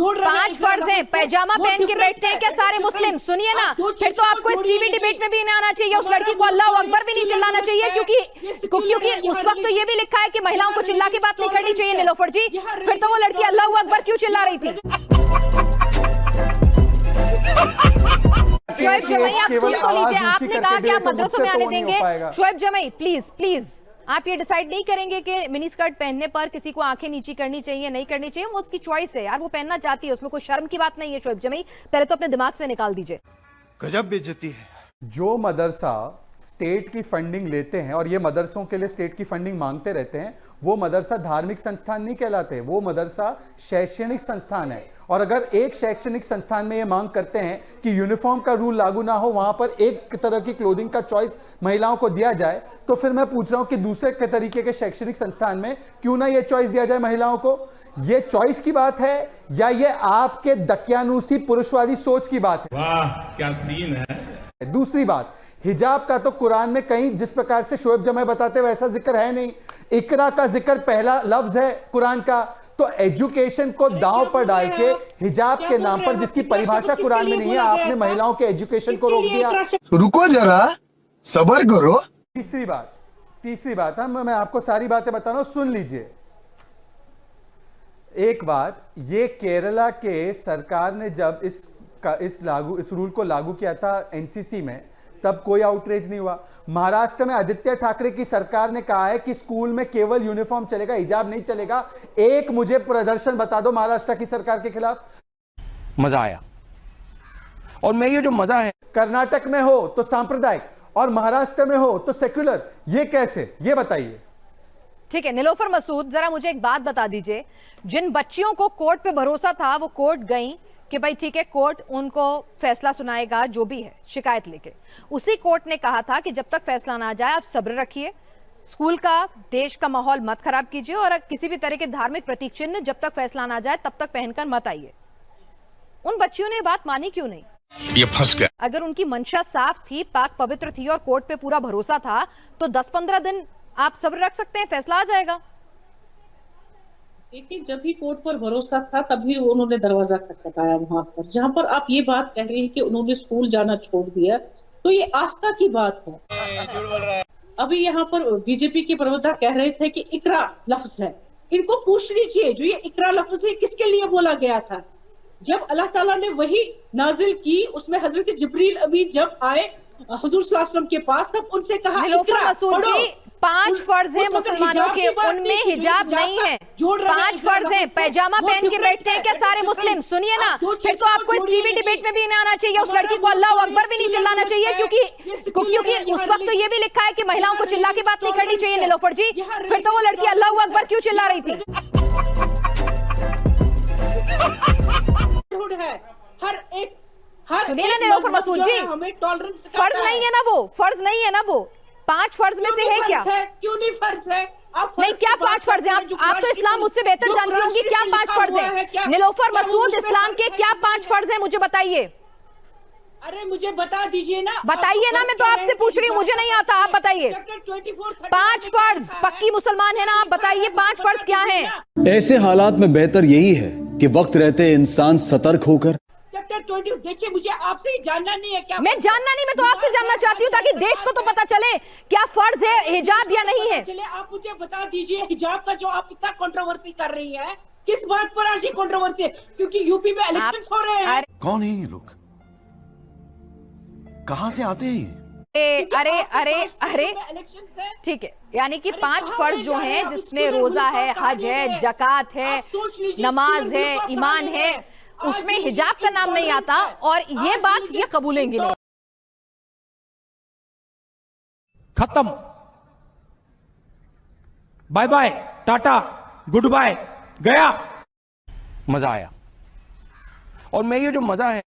5 फर्ज हैं। पैजामा पहन के बैठते हैं क्या सारे मुस्लिम? सुनिए ना, फिर तो आपको इस टीवी डिबेट में भी नहीं आना चाहिए, उस लड़की को अल्लाह अकबर भी नहीं चिल्लाना चाहिए, क्योंकि उस वक्त तो ये भी लिखा है कि महिलाओं को चिल्ला के बात नहीं करनी चाहिए। नीलोफर जी, फिर तो वो लड़की अल्लाह अकबर क्यों चिल्ला रही थी? शोएब जमई, आप सुन तो लीजिए, आपने कहा कि आप मदरसों में आने देंगे। शोएब जमई, प्लीज प्लीज, आप ये डिसाइड नहीं करेंगे कि मिनी स्कर्ट पहनने पर किसी को आंखें नीची करनी चाहिए नहीं करनी चाहिए, वो उसकी चॉइस है यार, वो पहनना चाहती है, उसमें कोई शर्म की बात नहीं है। शोएब जमई, पहले तो अपने दिमाग से निकाल दीजिए। गजब बेइज्जती है। जो मदरसा स्टेट की फंडिंग लेते हैं और ये मदरसों के लिए स्टेट की फंडिंग मांगते रहते हैं, वो मदरसा धार्मिक संस्थान नहीं कहलाते, वो मदरसा शैक्षणिक संस्थान है। और अगर एक शैक्षणिक संस्थान में ये मांग करते हैं कि यूनिफॉर्म का रूल लागू ना हो, वहां पर एक तरह की क्लोथिंग का चॉइस महिलाओं को दिया जाए, तो फिर मैं पूछ रहा हूं कि दूसरे तरीके के शैक्षणिक संस्थान में क्यों ना ये चॉइस दिया जाए महिलाओं को? ये चॉइस की बात है या ये आपके दकियानूसी पुरुषवादी सोच की बात है? वाह क्या सीन है। दूसरी बात, हिजाब का तो कुरान में कहीं जिस प्रकार से शोएब जमई बताते वैसा जिक्र है नहीं। इकरा का जिक्र पहला लफ्ज है कुरान का, तो एजुकेशन को दांव पर डाल के हिजाब के नाम पर, जिसकी परिभाषा कुरान में नहीं है, आपने महिलाओं के एजुकेशन को रोक दिया। रुको जरा, सब्र करो। तीसरी बात मैं आपको सारी बातें बता रहा हूं, सुन लीजिए। एक बात, ये केरला के सरकार ने जब इस रूल को लागू किया था एनसीसी में, तब कोई आउटरीच नहीं हुआ। महाराष्ट्र में आदित्य ठाकरे की सरकार ने कहा है कि स्कूल में केवल यूनिफॉर्म चलेगा, हिजाब नहीं चलेगा। एक मुझे प्रदर्शन बता दो महाराष्ट्र की सरकार के खिलाफ। मजा आया, और मैं ये जो मजा है, कर्नाटक में हो तो सांप्रदायिक और महाराष्ट्र में हो तो सेक्युलर, ये कैसे, ये बताइए। ठीक है नीलोफर मसूद, जरा मुझे एक बात बता दीजिए, जिन बच्चियों को कोर्ट पे भरोसा था वो कोर्ट गई कि भाई ठीक है कोर्ट उनको फैसला सुनाएगा जो भी है शिकायत लेके, उसी कोर्ट ने कहा था कि जब तक फैसला ना आ जाए आप सब्र रखिए, स्कूल का देश का माहौल मत खराब कीजिए, और किसी भी तरह के धार्मिक प्रतीक चिन्ह जब तक फैसला ना आ जाए तब तक पहनकर मत आइए। उन बच्चियों ने बात मानी क्यों नहीं? ये फंस गया। अगर उनकी मंशा साफ थी, पाक पवित्र थी और कोर्ट पे पूरा भरोसा था, तो 10-15 दिन आप सब्र रख सकते हैं, फैसला आ जाएगा। देखिए, जब भी कोर्ट पर भरोसा था तभी उन्होंने दरवाजा खटखटाया वहां पर। जहां पर आप ये बात कह रहे हैं कि उन्होंने स्कूल जाना छोड़ दिया, तो ये आस्था की बात है। अभी यहाँ पर बीजेपी के प्रवक्ता कह रहे थे कि इकरा लफ्ज है, इनको पूछ लीजिए जो ये इकरा लफ्ज है किसके लिए बोला गया था। जब अल्लाह ताला ने वही नाजिल की, उसमें हजरत जिब्रील अभी जब आए हुजूर सल्लल्लाहु अलैहि वसल्लम के पास, तब उनसे कहा नीलोफर मसूद जी, 5 फर्ज हैं मुसलमानों के, उनमें हिजाब नहीं है। 5 फर्ज हैं। पैजामा पहन के बैठते हैं क्या सारे मुस्लिम? सुनिए ना, फिर तो आपको इस टीवी डिबेट में भी नहीं आना चाहिए, उस लड़की को अल्लाह अकबर भी नहीं चिल्लाना चाहिए, क्योंकि उस वक्त तो ये भी लिखा है कि महिलाओं को चिल्ला के बात नहीं करनी चाहिए। नीलोफर जी, फिर तो वो लड़की अल्लाह अकबर क्यों चिल्ला रही थी? सुनिए ना नीलोफर मसूद जी, फर्ज नहीं है ना वो, फर्ज नहीं है ना वो, 5 फर्ज में से है क्या? क्यों नहीं फर्ज है? नहीं, क्या 5 फर्ज है? आप तो इस्लाम मुझसे बेहतर जानती होंगी, क्या 5 फर्ज है? नीलोफर मसूद, इस्लाम के क्या 5 फर्ज है, मुझे बताइए। अरे मुझे बता दीजिए ना। बताइए ना, मैं तो आपसे पूछ रही हूँ, मुझे नहीं आता, आप बताइए। 5 फर्ज, पक्की मुसलमान है ना आप, बताइए 5 फर्ज क्या है? ऐसे हालात में बेहतर यही है कि वक्त रहते इंसान सतर्क होकर। देखिए, मुझे आपसे ही जानना नहीं है क्या? मैं जानना नहीं, मैं तो आपसे जानना चाहती हूँ ताकि देश को तो पता चले क्या फर्ज है हिजाब या नहीं है। चले आप मुझे बता दीजिए, हिजाब का जो आप इतना कंट्रोवर्सी कर रही है, किस बात पर आज ये कंट्रोवर्सी है? क्योंकि यूपी में इलेक्शंस हो रहे हैं। कौन है ये लोग, कहां से आते हैं? अरे ठीक है, यानी कि 5 फर्ज जो हैं, जिसमें रोजा है, हज है, जकात है, नमाज है, ईमान है, उसमें हिजाब का नाम नहीं आता, और ये बात ये कबूलेंगे नहीं। खत्म, bye bye, tata, good bye, गया। मजा आया, और मैं ये जो मजा है